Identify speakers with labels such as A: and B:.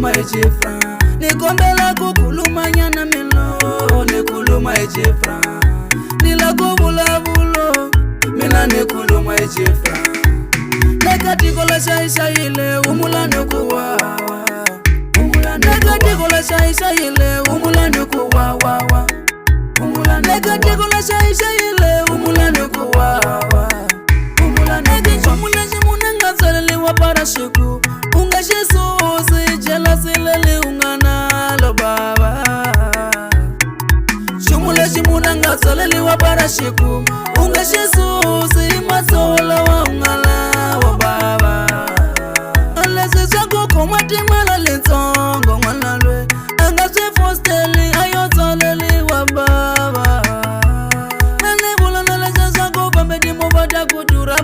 A: kuluma ejifra nikombela kukuluma nyana milo nikuluma ejifra nila kubulabulo mina nikuluma ejifra nekatikola shaisha ile umulane kuwawa nekatikola shaisha ile umulane kuwawa nekatikola shaisha ile umulane kuwawa nekachumula chimuna ngatsaleliwa parashiku ungashisusi jela sileli unganalo baba chumula chimuna ngatsaleliwa parashiku ungashisusi matsola wa ungalawa baba alese chako komatimala litsongo mwanalwe angasifosteli ayotsaleliwa baba nane bulana lese chako pambedi mubada kudura